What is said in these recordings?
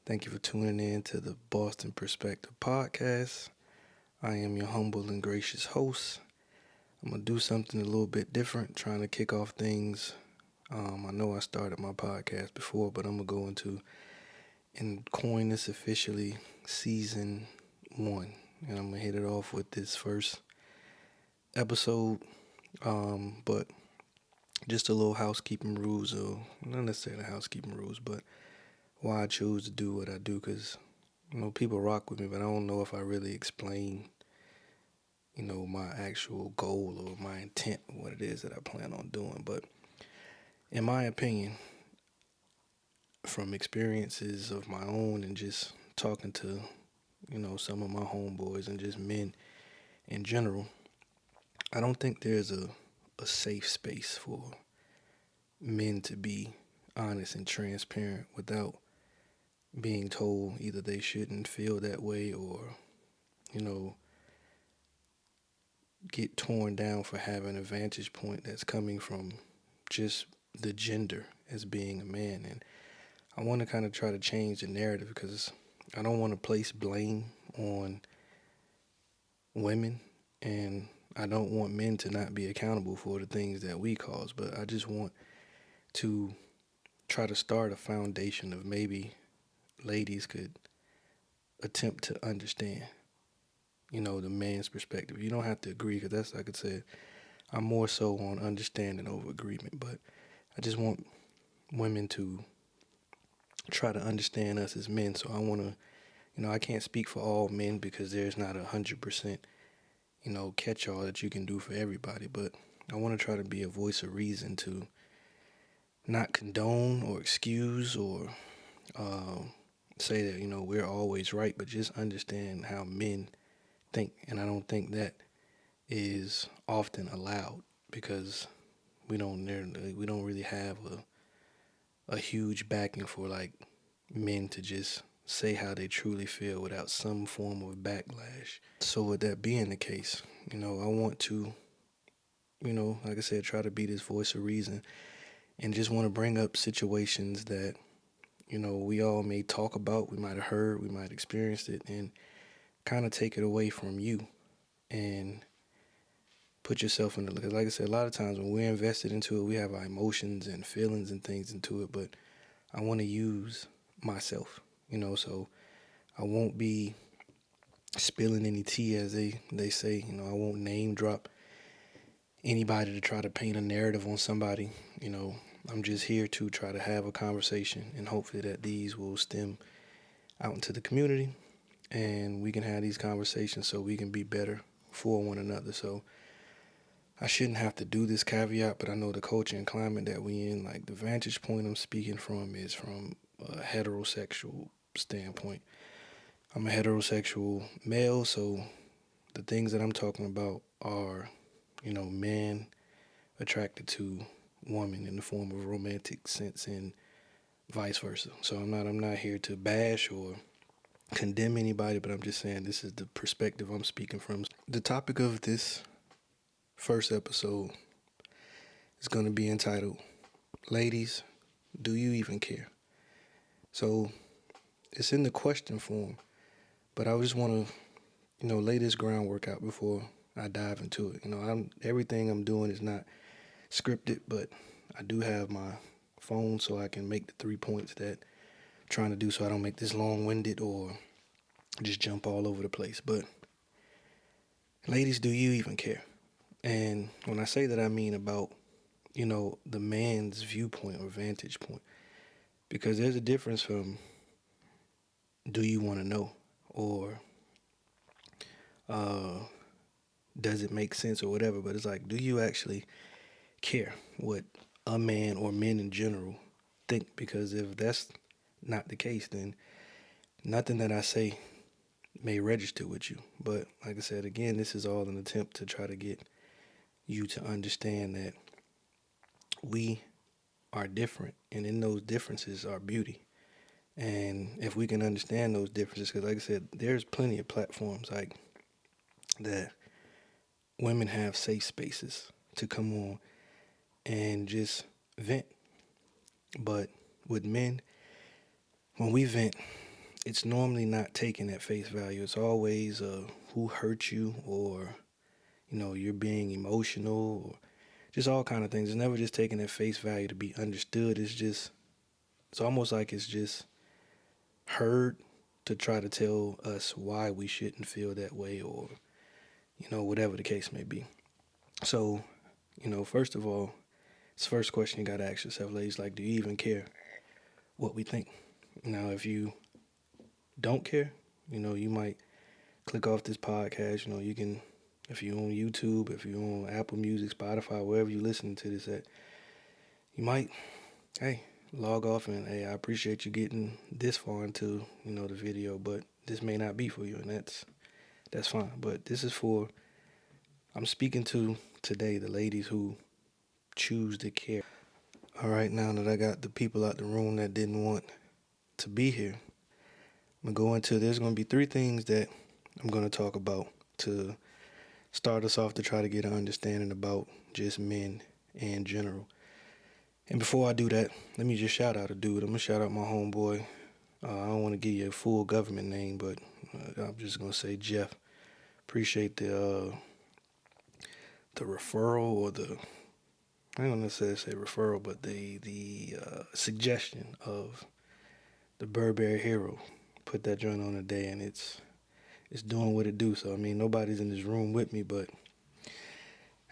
Thank you for tuning in to the Boston Perspective Podcast. I am your humble and gracious host. I'm going to do something a little bit different, trying to kick off things. I know I started my podcast before, but I'm going to go into and coin this officially season 1. And I'm going to hit it off with this first episode. But just a little housekeeping rules, or not necessarily housekeeping rules, but why I chose to do what I do, because people rock with me, but I don't know if I really explain my actual goal or my intent, what it is that I plan on doing. But in my opinion, from experiences of my own and just talking to some of my homeboys and just men in general, I don't think there's a safe space for men to be honest and transparent without being told either they shouldn't feel that way or get torn down for having a vantage point that's coming from just the gender as being a man. And I want to kind of try to change the narrative, because I don't want to place blame on women, and I don't want men to not be accountable for the things that we cause, but I just want to try to start a foundation of maybe ladies could attempt to understand the man's perspective. You don't have to agree, because that's, like I said, I'm more so on understanding over agreement, but I just want women to try to understand us as men. So I want to, I can't speak for all men, because there's not 100%, catch-all that you can do for everybody, but I want to try to be a voice of reason to not condone or excuse or say that, we're always right, but just understand how men think. And I don't think that is often allowed, because we don't really have a huge backing for like men to just say how they truly feel without some form of backlash. So with that being the case, I want to, like I said, try to be this voice of reason, and just want to bring up situations that, we all may talk about, we might have heard, we might have experienced it, and kind of take it away from you and put yourself in the, because like I said, a lot of times when we're invested into it, we have our emotions and feelings and things into it, but I want to use myself, so I won't be spilling any tea, as they say. I won't name drop anybody to try to paint a narrative on somebody. I'm just here to try to have a conversation, and hopefully that these will stem out into the community, and we can have these conversations so we can be better for one another. So I shouldn't have to do this caveat, but I know the culture and climate that we in, like the vantage point I'm speaking from is from a heterosexual standpoint. I'm a heterosexual male, so the things that I'm talking about are, men attracted to woman in the form of romantic sense and vice versa. So I'm not here to bash or condemn anybody, but I'm just saying this is the perspective I'm speaking from. The topic of this first episode is going to be entitled, Ladies, Do You Even Care? So it's in the question form, but I just want to, lay this groundwork out before I dive into it. Everything I'm doing is not scripted, but I do have my phone so I can make the 3 points that I'm trying to do, so I don't make this long-winded or just jump all over the place. But ladies, do you even care? And when I say that, I mean about, the man's viewpoint or vantage point, because there's a difference from do you want to know, or does it make sense, or whatever. But it's like, do you actually care what a man or men in general think? Because if that's not the case, then nothing that I say may register with you. But like I said, again, this is all an attempt to try to get you to understand that we are different, and in those differences are beauty. And if we can understand those differences, because like I said, there's plenty of platforms like that women have safe spaces to come on and just vent. But with men, when we vent, it's normally not taken at face value. It's always who hurt you, or you're being emotional, or just all kind of things. It's never just taken at face value to be understood. It's almost like it's just heard to try to tell us why we shouldn't feel that way, or whatever the case may be. So, first of all, it's the first question you got to ask yourself, ladies, like, do you even care what we think? Now, if you don't care, you might click off this podcast. You can, if you're on YouTube, if you're on Apple Music, Spotify, wherever you listen to this at, you might, hey, log off and, hey, I appreciate you getting this far into, the video, but this may not be for you, and that's fine. But this is for, I'm speaking to today the ladies who choose to care. All right, now that I got the people out the room that didn't want to be here, I'm going to go into, there's going to be 3 things that I'm going to talk about to start us off, to try to get an understanding about just men in general. And before I do that, let me just shout out a dude. I'm going to shout out my homeboy. I don't want to give you a full government name, but I'm just going to say Jeff. Appreciate the referral, or I don't necessarily say referral, but the suggestion of the Burberry Hero. Put that joint on today, and it's doing what it do. So, I mean, nobody's in this room with me, but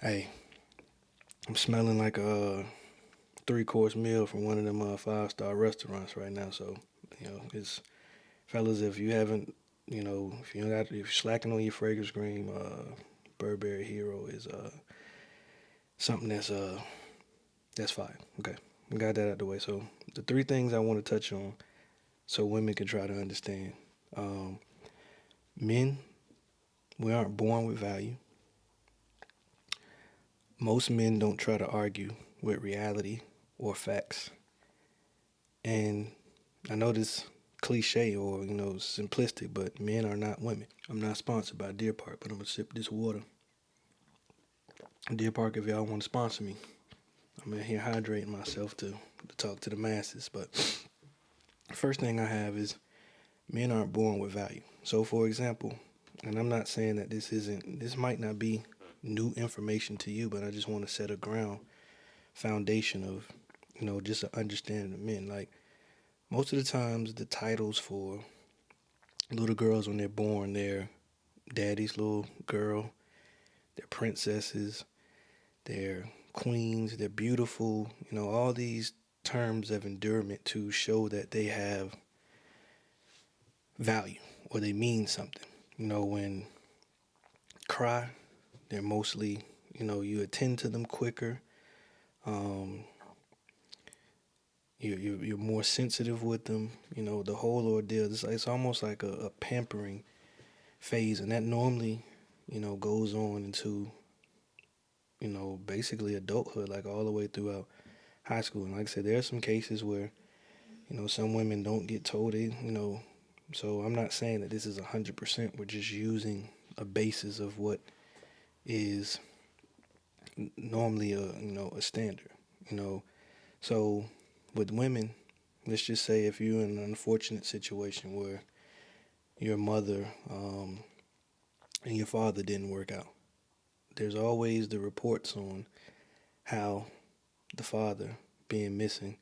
hey, I'm smelling like a 3-course meal from one of them 5-star restaurants right now. So, it's, fellas, if you haven't, if you're slacking on your fragrance cream, Burberry Hero is something that's fine. Okay, we got that out the way. So the 3 things I want to touch on, so women can try to understand. Men, we aren't born with value. Most men don't try to argue with reality or facts. And I know this cliche or, simplistic, but men are not women. I'm not sponsored by Deer Park, but I'm going to sip this water. Deer Park, if y'all want to sponsor me, I'm in here hydrating myself to talk to the masses. But first thing I have is, men aren't born with value. So, for example, and I'm not saying that this might not be new information to you, but I just want to set a foundation of, just an understanding of men. Like, most of the times, the titles for little girls when they're born, they're daddy's little girl, they're princesses, they're queens, they're beautiful, all these terms of endearment to show that they have value or they mean something. When cry, they're mostly, you attend to them quicker. You're more sensitive with them. The whole ordeal. It's almost like a pampering phase, and that normally, goes on into, basically adulthood, like all the way throughout high school. And like I said, there are some cases where, some women don't get told it, So I'm not saying that this is 100%. We're just using a basis of what is normally a standard, So with women, let's just say if you're in an unfortunate situation where your mother and your father didn't work out, there's always the reports on how the father being missing,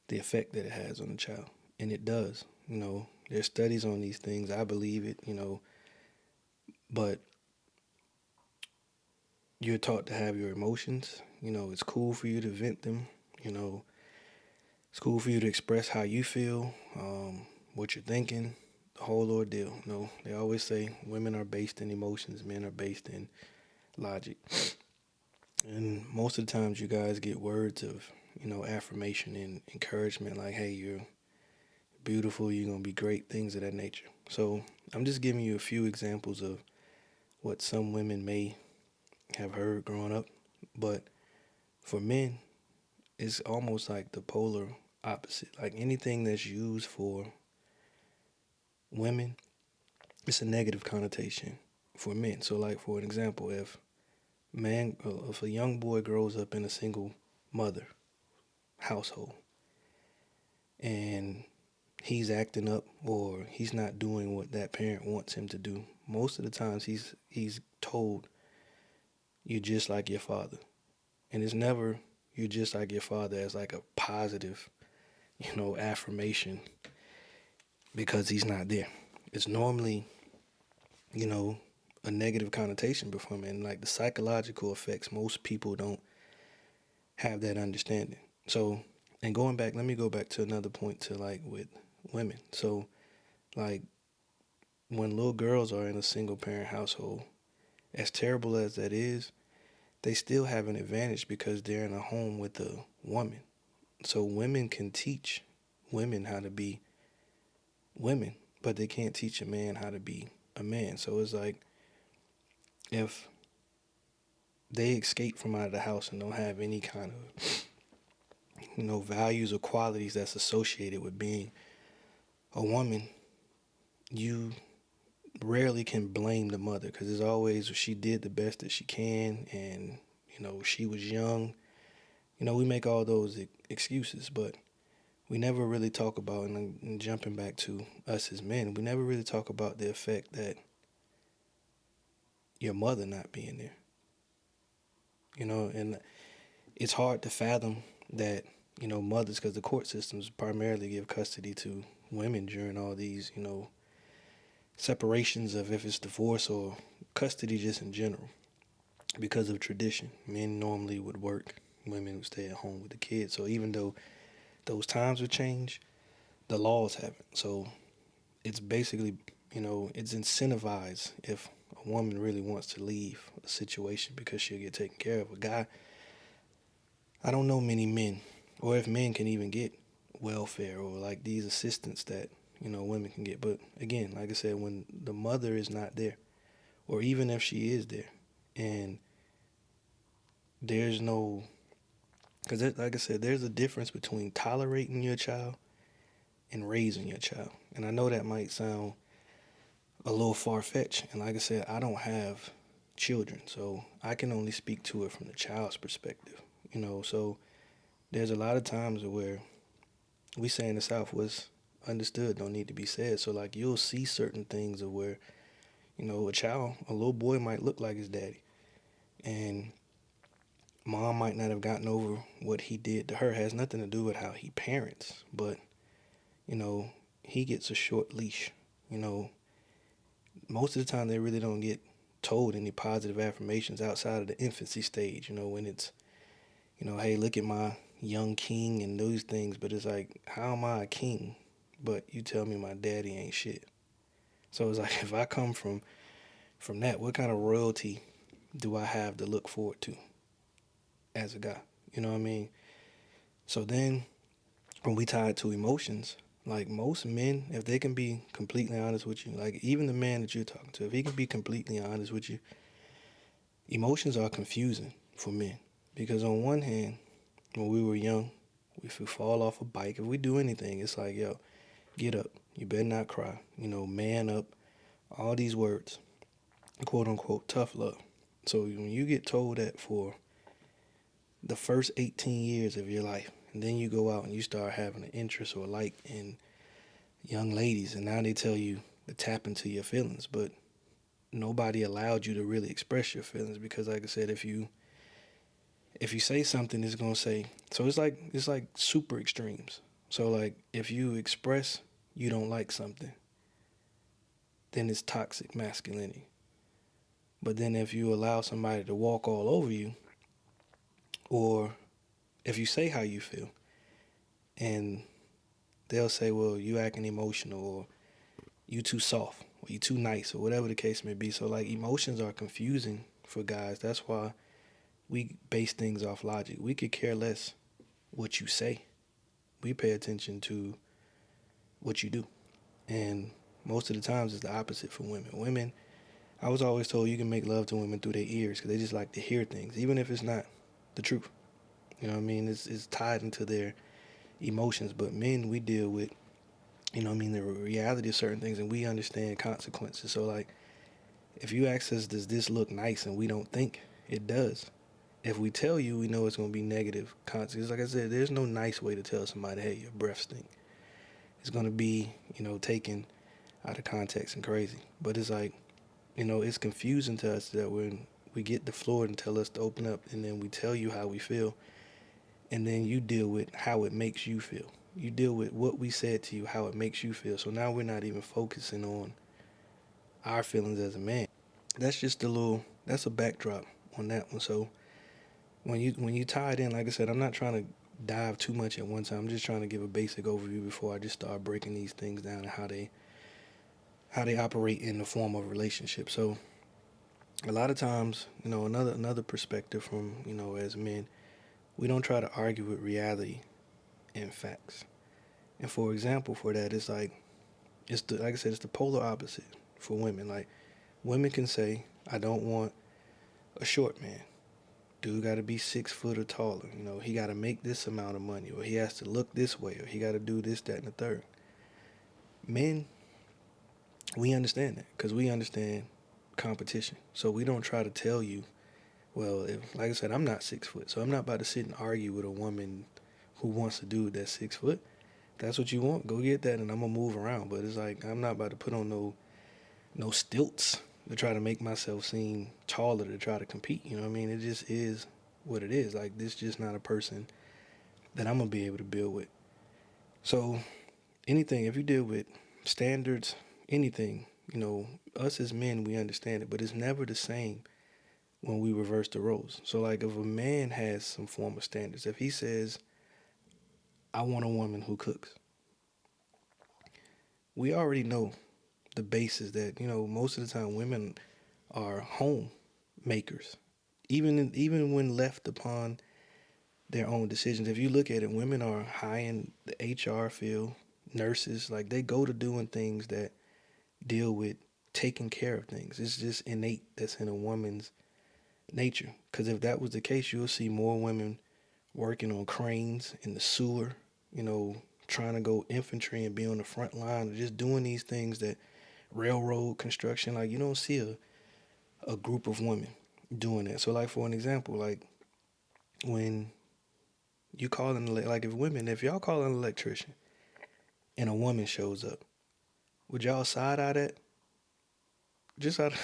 the effect that it has on the child. And it does. There's studies on these things. I believe it, but you're taught to have your emotions. It's cool for you to vent them. It's cool for you to express how you feel, what you're thinking, the whole ordeal. They always say women are based in emotions, men are based in logic. And most of the times you guys get words of, affirmation and encouragement, like, hey, you're beautiful, you're going to be great, things of that nature. So I'm just giving you a few examples of what some women may have heard growing up. But for men, it's almost like the polar opposite. Like anything that's used for women, it's a negative connotation for men. So like, for an example, if a young boy grows up in a single mother household, and he's acting up or he's not doing what that parent wants him to do, most of the times he's told, you're just like your father. And it's never you're just like your father as like a positive, affirmation because he's not there. It's normally, you know, a negative connotation before him. And like the psychological effects, most people don't have that understanding. So, and going back, let me go back to another point to like with women. So, like when little girls are in a single parent household, as terrible as that is, they still have an advantage because they're in a home with a woman. So women can teach women how to be women, but they can't teach a man how to be a man. So it's like if they escape from out of the house and don't have any kind of values or qualities that's associated with being a woman, you rarely can blame the mother because it's always she did the best that she can, and she was young. We make all those excuses, but we never really talk about, and jumping back to us as men, we never really talk about the effect that your mother not being there. And it's hard to fathom that, mothers, because the court systems primarily give custody to women during all these, separations of if it's divorce or custody just in general because of tradition. Men normally would work, women would stay at home with the kids. So even though those times have changed, the laws haven't. So it's basically, it's incentivized if a woman really wants to leave a situation because she'll get taken care of. A guy, I don't know many men, or if men can even get welfare or like these assistance that, women can get. But again, like I said, when the mother is not there, or even if she is there, and there's no, because like I said, there's a difference between tolerating your child and raising your child. And I know that might sound a little far-fetched. And like I said, I don't have children, so I can only speak to it from the child's perspective. So there's a lot of times where we say in the South, what's understood don't need to be said. So like you'll see certain things of where, a little boy might look like his daddy. And mom might not have gotten over what he did to her. It has nothing to do with how he parents, but, he gets a short leash. Most of the time they really don't get told any positive affirmations outside of the infancy stage, when it's, hey, look at my young king and those things. But it's like, how am I a king? But you tell me my daddy ain't shit. So it's like, if I come from that, what kind of royalty do I have to look forward to as a guy? You know what I mean? So then when we tie it to emotions, like most men, if they can be completely honest with you, like even the man that you're talking to, if he can be completely honest with you, emotions are confusing for men. Because on one hand, when we were young, if we fall off a bike, if we do anything, it's like, yo, get up. You better not cry. Man up. All these words, quote unquote, tough love. So when you get told that for the first 18 years of your life, and then you go out and you start having an interest or like in young ladies, and now they tell you to tap into your feelings, but nobody allowed you to really express your feelings because, like I said, if you say something, it's gonna say. So it's like super extremes. So like if you express you don't like something, then it's toxic masculinity. But then if you allow somebody to walk all over you, or if you say how you feel, and they'll say, well, you acting emotional, or you too soft, or you too nice, or whatever the case may be. So like emotions are confusing for guys. That's why we base things off logic. We could care less what you say. We pay attention to what you do. And most of the times it's the opposite for women. Women, I was always told you can make love to women through their ears because they just like to hear things, even if it's not the truth. You know what I mean? It's tied into their emotions. But men, we deal with, the reality of certain things, and we understand consequences. So like, if you ask us, does this look nice, and we don't think it does, if we tell you, we know it's going to be negative consequences. Like I said, there's no nice way to tell somebody, hey, your breath stink. it's gonna be, taken out of context and crazy. But it's like, it's confusing to us that when we get the floor and tell us to open up, and then we tell you how we feel, and then you deal with how it makes you feel. You deal with what we said to you, how it makes you feel. So now we're not even focusing on our feelings as a man. That's just a little. That's a backdrop on that one. So when you tie it in, like I said, I'm not trying to dive too much at one time. I'm just trying to give a basic overview before I just start breaking these things down and how they operate in the form of a relationship. So a lot of times, another perspective from, as men, we don't try to argue with reality and facts. And for example, for that, it's like like I said, it's the polar opposite for women. Like women can say, I don't want a short man. Dude got to be 6 foot or taller. He got to make this amount of money, or he has to look this way, or he got to do this, that, and the third. Men, we understand that because we understand competition. So we don't try to tell you, well, like I said, I'm not 6 foot, so I'm not about to sit and argue with a woman who wants a dude that's 6 foot. That's what you want, go get that, and I'm gonna move around. But it's like I'm not about to put on no stilts to try to make myself seem taller to try to compete. You know what I mean? It just is what it is. Like this, just not a person that I'm gonna be able to build with. So anything, if you deal with standards, anything, us as men, we understand it, but it's never the same when we reverse the roles. So like if a man has some form of standards, if he says, I want a woman who cooks, we already know the basis that, most of the time women are home makers. Even when left upon their own decisions. If you look at it, women are high in the HR field, nurses, like they go to doing things that deal with taking care of things. It's just innate, that's in a woman's nature. Because if that was the case, you'll see more women working on cranes in the sewer, trying to go infantry and be on the front line, or just doing these things that railroad construction, like you don't see a group of women doing that. So like for an example, like when you call like if y'all call an electrician and a woman shows up, would y'all side eye that?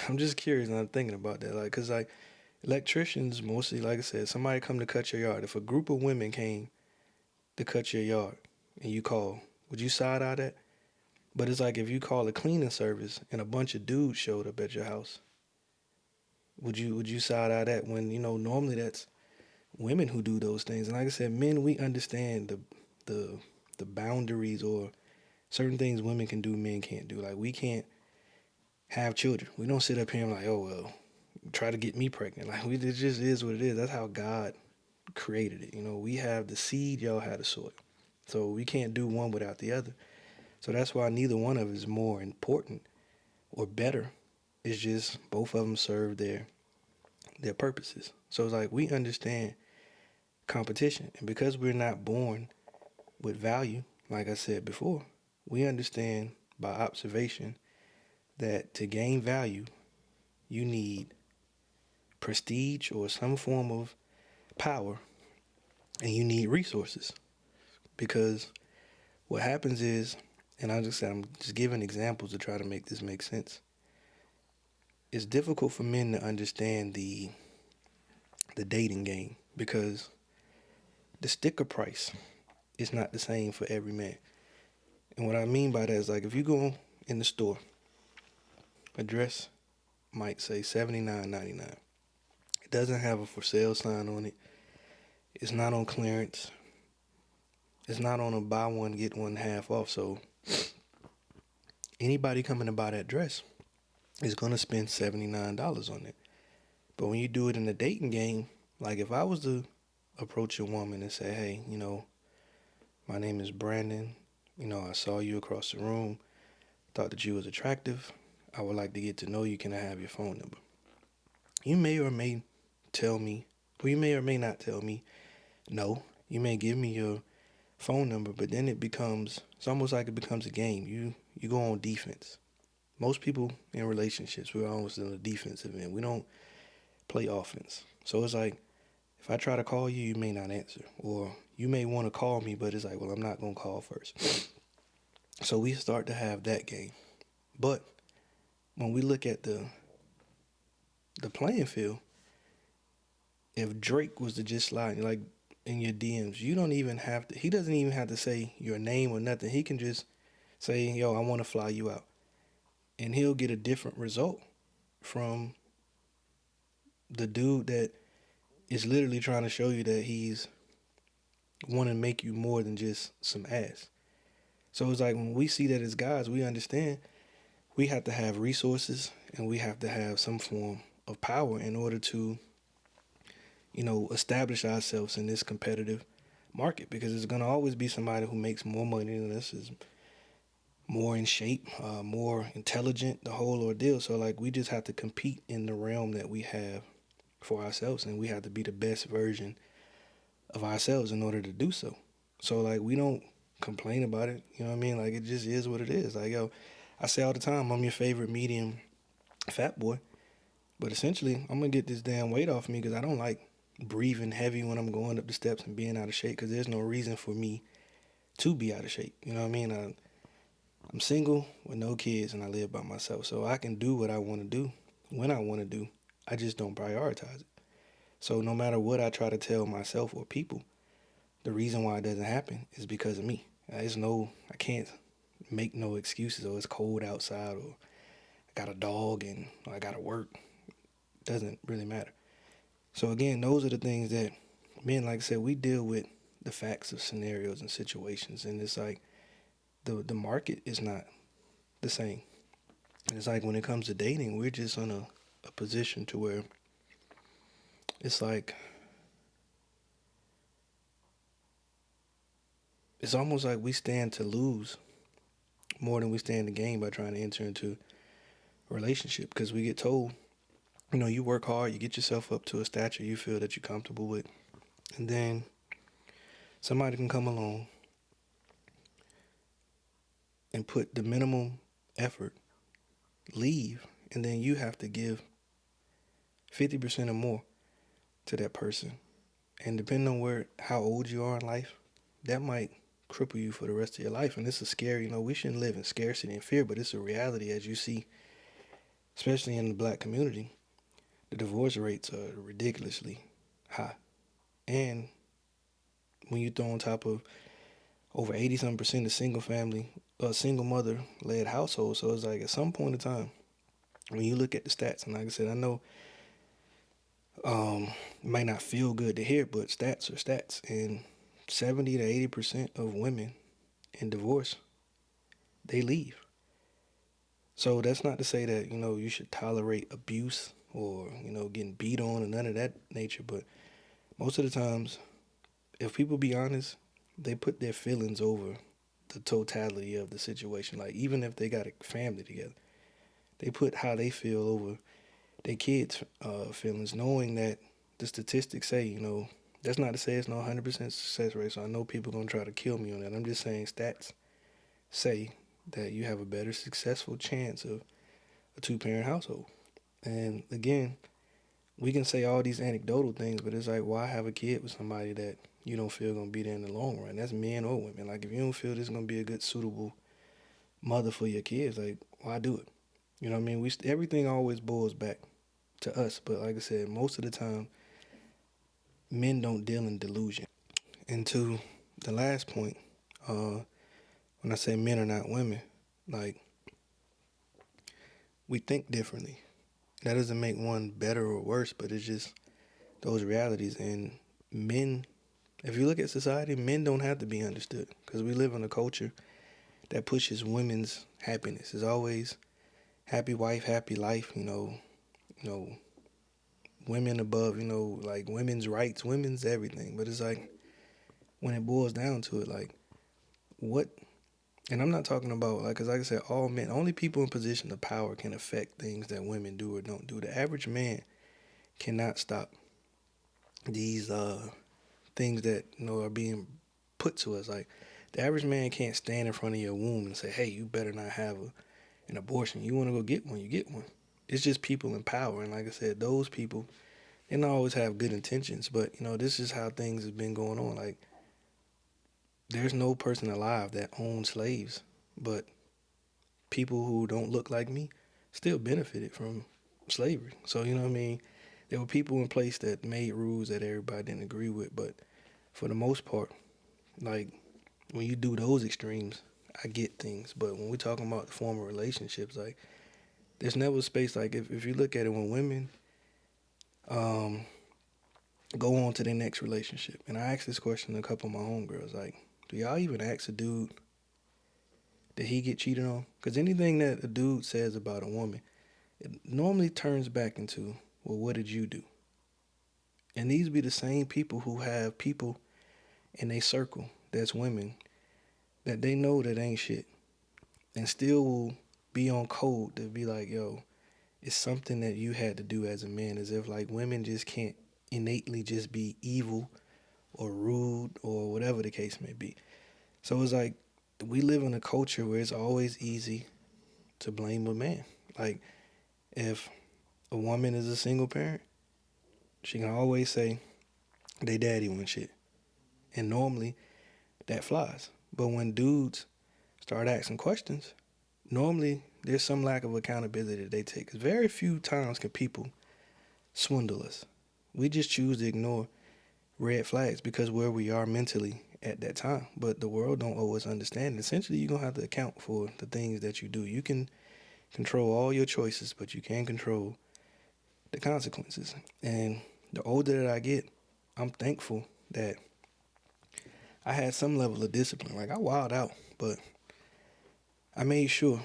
I'm just curious and I'm thinking about that. Like, cause like electricians mostly, like I said, somebody come to cut your yard. If a group of women came to cut your yard and you call, would you side eye that? But it's like if you call a cleaning service and a bunch of dudes showed up at your house, would you side eye that when normally that's women who do those things? And like I said, men, we understand the the boundaries or certain things women can do, men can't do. Like we can't have children. We don't sit up here and like, oh well, try to get me pregnant. Like it just is what it is. That's how God created it. We have the seed, y'all have the soil. So we can't do one without the other. So that's why neither one of it is more important or better. It's just both of them serve their purposes. So it's like we understand competition, and because we're not born with value, like I said before, we understand by observation that to gain value, you need prestige or some form of power, and you need resources. Because what happens is, and I'm just giving examples to try to make this make sense. It's difficult for men to understand the dating game because the sticker price is not the same for every man. And what I mean by that is like if you go in the store, a dress might say $79.99. It doesn't have a for sale sign on it. It's not on clearance. It's not on a buy one get one half off. So anybody coming to buy that dress is gonna spend $79 on it. But when you do it in the dating game, like if I was to approach a woman and say, hey, my name is Brandon. I saw you across the room, thought that you was attractive. I would like to get to know you. Can I have your phone number? You may or may tell me, or you may or may not tell me no. You may give me your phone number, but then it's almost like it becomes a game. You go on defense. Most people in relationships, we're always in the defensive end. We don't play offense. So it's like, if I try to call you, you may not answer. Or you may want to call me, but it's like, well, I'm not going to call first. So we start to have that game. But when we look at the playing field, if Drake was to just slide like in your DMs, you don't even have to. He doesn't even have to say your name or nothing. He can just say, "Yo, I want to fly you out," and he'll get a different result from the dude that is literally trying to show you that he's want to make you more than just some ass. So it's like when we see that as guys, we understand we have to have resources and we have to have some form of power in order to, establish ourselves in this competitive market, because there's going to always be somebody who makes more money than us, is more in shape, more intelligent, the whole ordeal. So like we just have to compete in the realm that we have for ourselves, and we have to be the best version of ourselves in order to do so. So like we don't complain about it, you know what I mean? Like it just is what it is. Like yo, I say all the time, I'm your favorite medium fat boy, but essentially I'm gonna get this damn weight off me because I don't like breathing heavy when I'm going up the steps and being out of shape, because there's no reason for me to be out of shape. You know what I mean? I'm single with no kids and I live by myself, so I can do what I want to do when I want to do. I just don't prioritize it. So no matter what I try to tell myself or people, the reason why it doesn't happen is because of me. I can't make no excuses. Oh, it's cold outside, or I got a dog, and I got to work. It doesn't really matter. So again, those are the things that men, like I said, we deal with the facts of scenarios and situations, and it's like the market is not the same. And it's like when it comes to dating, we're just in a position to where it's like it's almost like we stand to lose more than we stand to gain by trying to enter into a relationship, because we get told, you work hard, you get yourself up to a stature you feel that you're comfortable with, and then somebody can come along and put the minimum effort, leave, and then you have to give 50% or more to that person. And depending on how old you are in life, that might cripple you for the rest of your life. And this is scary. We shouldn't live in scarcity and fear, but it's a reality, as you see, especially in the black community. The divorce rates are ridiculously high. And when you throw on top of over 80 something percent of single mother led households, so it's like at some point in time, when you look at the stats, and like I said, I know it might not feel good to hear, but stats are stats. And 70 to 80% of women in divorce, they leave. So that's not to say that, you should tolerate abuse or, getting beat on or none of that nature. But most of the times, if people be honest, they put their feelings over the totality of the situation. Like even if they got a family together, they put how they feel over their kids' feelings, knowing that the statistics say, that's not to say it's no 100% success rate. So I know people gonna try to kill me on that. I'm just saying stats say that you have a better successful chance of a two-parent household. And again, we can say all these anecdotal things, but it's like, why have a kid with somebody that you don't feel gonna be there in the long run? That's men or women. Like if you don't feel this gonna be a good, suitable mother for your kids, like why do it? You know what I mean? Everything always boils back to us, but like I said, most of the time, men don't deal in delusion. And to the last point, when I say men are not women, like we think differently. That doesn't make one better or worse, but it's just those realities. And men, if you look at society, men don't have to be understood, because we live in a culture that pushes women's happiness. It's always happy wife, happy life, women above, like women's rights, women's everything. But it's like when it boils down to it, like what, and I'm not talking about, like, because like I said, all men, only people in position of power can affect things that women do or don't do. The average man cannot stop these things that, are being put to us. Like, the average man can't stand in front of your womb and say, hey, you better not have an abortion. You want to go get one, you get one. It's just people in power. And like I said, those people, they don't always have good intentions. But, this is how things have been going on. Like, there's no person alive that owns slaves. but people who don't look like me still benefited from slavery. So you know what I mean? There were people in place that made rules that everybody didn't agree with, but for the most part, like when you do those extremes, I get things. But when we're talking about the form of relationships, like there's never a space like if you look at it when women um go on to their next relationship. And I asked this question to a couple of my homegirls, like, do y'all even ask a dude, did he get cheated on? Because anything that a dude says about a woman, it normally turns back into, well, what did you do? And these be the same people who have people in their circle that's women that they know that ain't shit and still will be on code to be like, yo, it's something that you had to do as a man, as if like women just can't innately just be evil or rude or whatever the case may be. So it's like we live in a culture where it's always easy to blame a man. Like if a woman is a single parent, she can always say they daddy went shit. And normally that flies. But when dudes start asking questions, normally there's some lack of accountability that they take. 'Cause very few times can people swindle us. We just choose to ignore red flags because where we are mentally at that time. But the world don't always understand. Essentially, you're going to have to account for the things that you do. You can control all your choices, but you can't control the consequences. And the older that I get, I'm thankful that I had some level of discipline. Like I wild out, but I made sure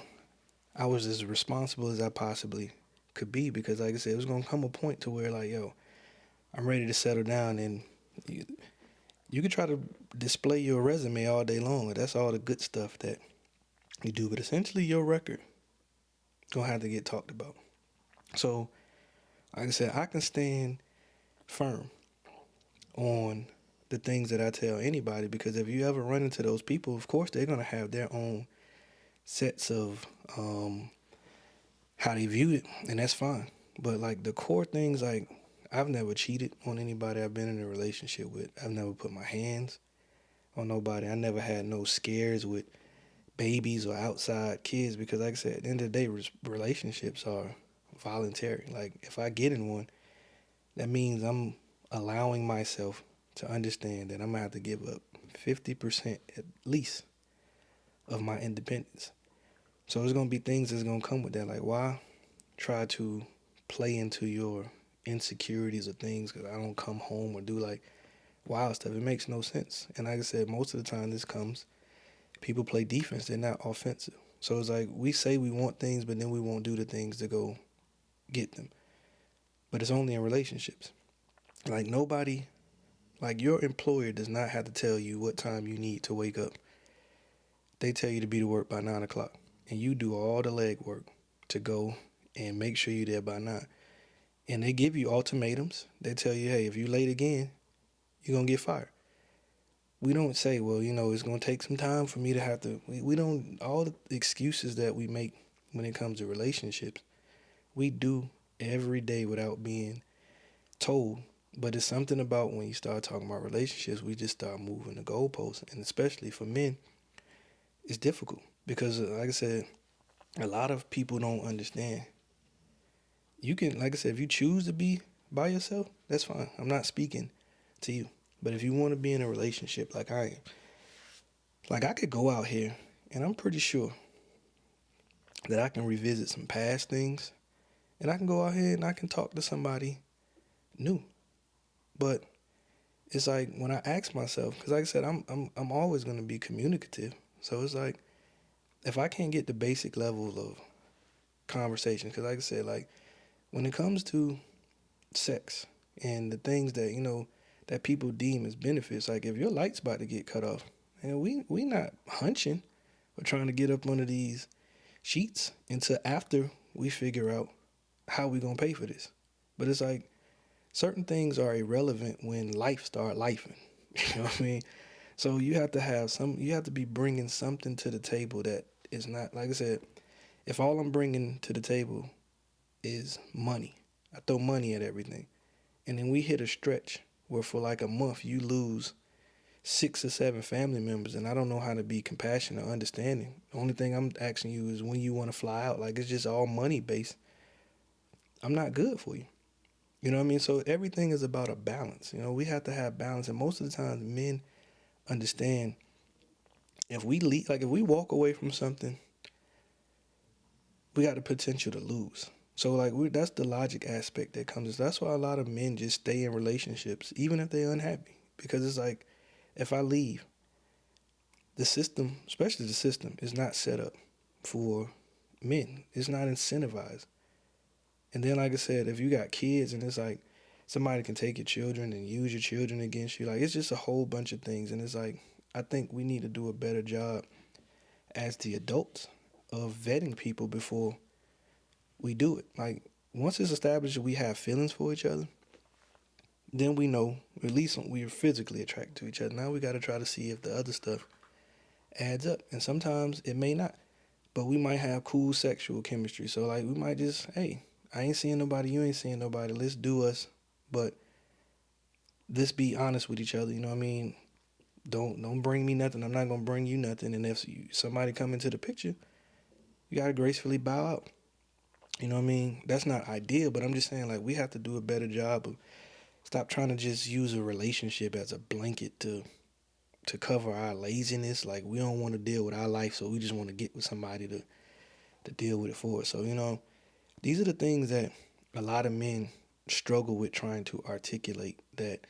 I was as responsible as I possibly could be because like I said, it was gonna come a point to where like, yo, I'm ready to settle down and you could try to display your resume all day long. That's all the good stuff that you do, but essentially your record gonna have to get talked about. So like I said, I can stand firm on the things that I tell anybody because if you ever run into those people, of course they're gonna have their own sets of how they view it, and that's fine. But like the core things, like I've never cheated on anybody I've been in a relationship with. I've never put my hands on nobody. I never had no scares with babies or outside kids because, like I said, at the end of the day, relationships are voluntary. Like if I get in one, that means I'm allowing myself to understand that I'm gonna have to give up 50% at least of my independence. So there's gonna be things that's gonna come with that. Like why try to play into your insecurities or things because I don't come home or do like wild stuff. It makes no sense. And like I said, most of the time this comes, people play defense. They're not offensive. So it's like we say we want things, but then we won't do the things to go get them. But it's only in relationships. Like nobody, like your employer does not have to tell you what time you need to wake up. They tell you to be to work by 9 o'clock. And you do all the legwork to go and make sure you're there by 9. And they give you ultimatums. They tell you, hey, if you late again, you're going to get fired. We don't say, well, it's going to take some time for me to have to. We don't, all the excuses that we make when it comes to relationships, we do every day without being told. But it's something about when you start talking about relationships, we just start moving the goalposts. And especially for men, it's difficult because, like I said, a lot of people don't understand. You can, like I said, if you choose to be by yourself, that's fine. I'm not speaking to you. But if you want to be in a relationship like I am, like I could go out here and I'm pretty sure that I can revisit some past things and I can go out here and I can talk to somebody new. But it's like when I ask myself, because like I said, I'm always going to be communicative. So it's like if I can't get the basic level of conversation, because like I said, like when it comes to sex and the things that that people deem as benefits, like if your light's about to get cut off, and we not hunching or trying to get up under these sheets until after we figure out how we gonna pay for this. But it's like certain things are irrelevant when life start lifing. You know what I mean? So you have to have you have to be bringing something to the table that is not, like I said, if all I'm bringing to the table is money, I throw money at everything. And then we hit a stretch where for like a month you lose 6 or 7 family members, and I don't know how to be compassionate or understanding. The only thing I'm asking you is when you want to fly out. Like, it's just all money based. I'm not good for you. You know what I mean? So everything is about a balance. You know, we have to have balance, and most of the time, men understand if we leave, like if we walk away from something, we got the potential to lose. So like that's the logic aspect that comes. That's why a lot of men just stay in relationships even if they're unhappy, because it's like if I leave, the system, especially the system, is not set up for men. It's not incentivized. And then like I said, if you got kids and it's like somebody can take your children and use your children against you, like it's just a whole bunch of things. And it's like I think we need to do a better job as the adults of vetting people before we do it. Like once it's established that we have feelings for each other, then we know at least we're physically attracted to each other. Now we got to try to see if the other stuff adds up, and sometimes it may not. But we might have cool sexual chemistry. So like we might just, hey, I ain't seeing nobody, you ain't seeing nobody. Let's do us, but let's be honest with each other. You know what I mean? Don't bring me nothing. I'm not gonna bring you nothing. And if somebody come into the picture, you gotta gracefully bow out. You know what I mean? That's not ideal, but I'm just saying like we have to do a better job of stop trying to just use a relationship as a blanket to cover our laziness. Like we don't want to deal with our life, so we just want to get with somebody to deal with it for us. So you know, these are the things that a lot of men struggle with trying to articulate, that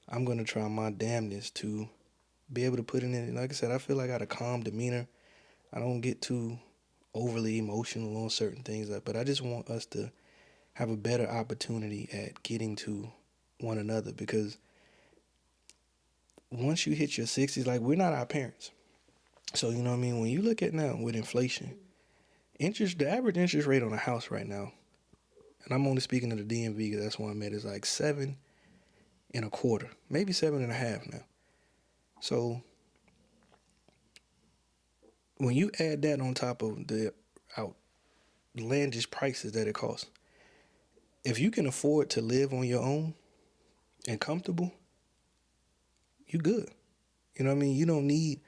I'm going to try my damnness to be able to put in it. Like I said, I feel like I got a calm demeanor. I don't get too overly emotional on certain things, but I just want us to have a better opportunity at getting to one another, because once you hit your 60s, like we're not our parents. So, you know what I mean? When you look at now with inflation, the average interest rate on a house right now, and I'm only speaking of the DMV because that's where I'm at, is like 7.25, maybe 7.5 now. So when you add that on top of the outlandish prices that it costs, if you can afford to live on your own and comfortable, you good. You know what I mean? You don't need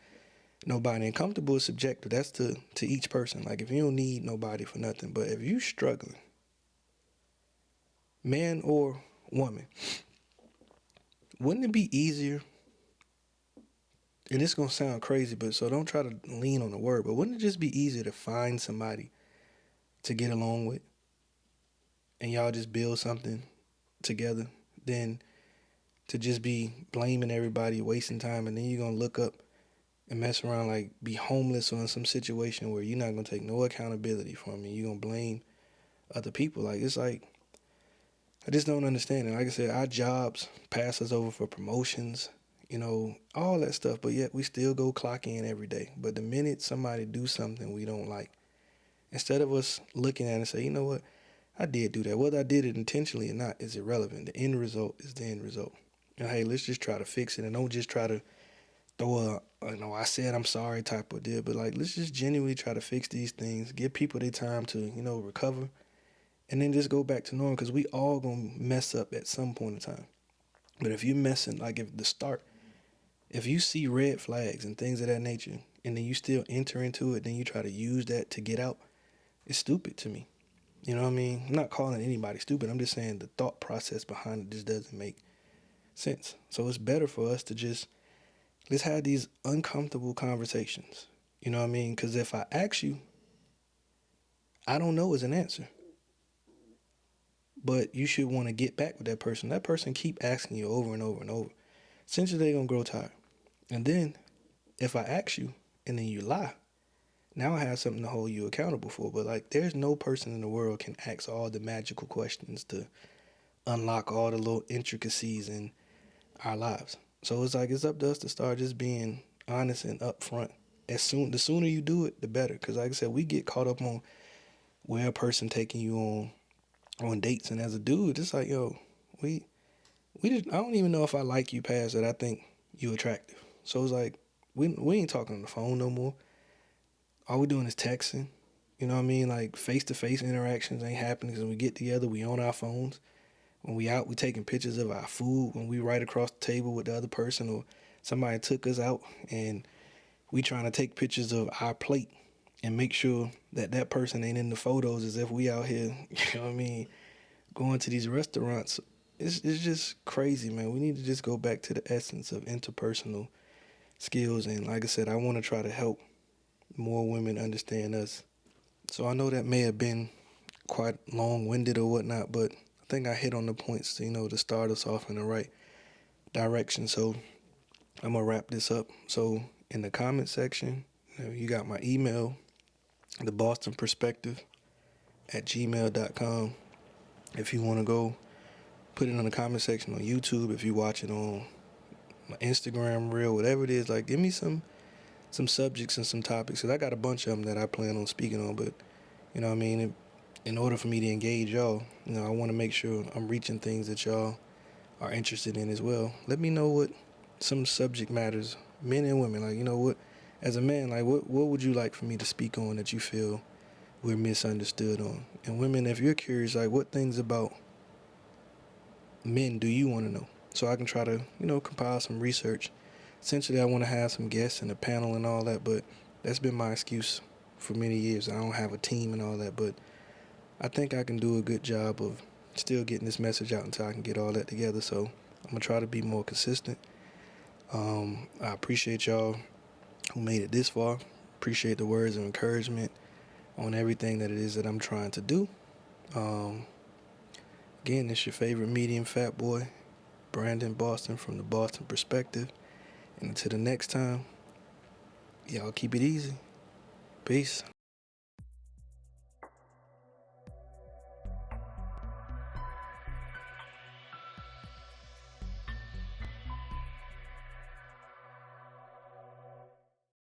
nobody. And comfortable is subjective. That's to each person. Like if you don't need nobody for nothing, but if you struggling, man or woman, wouldn't it be easier? And it's gonna sound crazy, but so don't try to lean on the word. But wouldn't it just be easier to find somebody to get along with, and y'all just build something together, than to just be blaming everybody, wasting time, and then you're gonna look up and mess around, like be homeless or in some situation where you're not gonna take no accountability from it. You're gonna blame other people. Like it's like I just don't understand it. Like I said, our jobs pass us over for promotions, you know, all that stuff, but yet we still go clock in every day. But the minute somebody do something we don't like, instead of us looking at it and say, you know what, I did do that. Whether I did it intentionally or not is irrelevant. The end result is the end result. And hey, let's just try to fix it, and don't just try to throw I said I'm sorry type of deal. But like, let's just genuinely try to fix these things, give people their time to, recover, and then just go back to normal, because we all gonna mess up at some point in time. But if you're messing, like if you see red flags and things of that nature, and then you still enter into it, then you try to use that to get out, it's stupid to me. You know what I mean? I'm not calling anybody stupid. I'm just saying the thought process behind it just doesn't make sense. So it's better for us to just, let's have these uncomfortable conversations. You know what I mean? Because if I ask you, I don't know is an answer. But you should want to get back with that person. That person keep asking you over and over and over. Essentially, they're going to grow tired. And then if I ask you and then you lie, now I have something to hold you accountable for. But like, there's no person in the world can ask all the magical questions to unlock all the little intricacies in our lives. So it's like, it's up to us to start just being honest and upfront. The sooner you do it, the better. Because like I said, we get caught up on where a person taking you on dates, and as a dude, it's like, yo, we just, I don't even know if I like you past that I think you attractive. So it's like, we ain't talking on the phone no more. All we doing is texting. You know what I mean? Like face-to-face interactions ain't happening, because when we get together, we on our phones. When we out, we taking pictures of our food when we right across the table with the other person, or somebody took us out and we trying to take pictures of our plate and make sure that that person ain't in the photos as if we out here, you know what I mean, going to these restaurants. It's just crazy, man. We need to just go back to the essence of interpersonal skills. And like I said, I want to try to help more women understand us. So I know that may have been quite long-winded or whatnot, but I think I hit on the points, to start us off in the right direction. So I'm gonna wrap this up. So in the comment section, you got my email, the Boston Perspective at gmail.com. If you want to go put it in the comment section on YouTube, if you watch it on my Instagram reel, whatever it is, like give me some subjects and some topics, because I got a bunch of them that I plan on speaking on. But you know what I mean, in order for me to engage y'all, I want to make sure I'm reaching things that y'all are interested in as well. Let me know what some subject matters, men and women, like, what, as a man, like what would you like for me to speak on that you feel we're misunderstood on? And women, if you're curious, like what things about men do you want to know? So I can try to, compile some research. Essentially, I want to have some guests and a panel and all that, but that's been my excuse for many years. I don't have a team and all that, but I think I can do a good job of still getting this message out until I can get all that together. So I'm going to try to be more consistent. I appreciate y'all who made it this far. Appreciate the words of encouragement on everything that it is that I'm trying to do. Again, it's your favorite medium fat boy, Brandon Boston from the Boston Perspective. And until the next time, y'all keep it easy. Peace.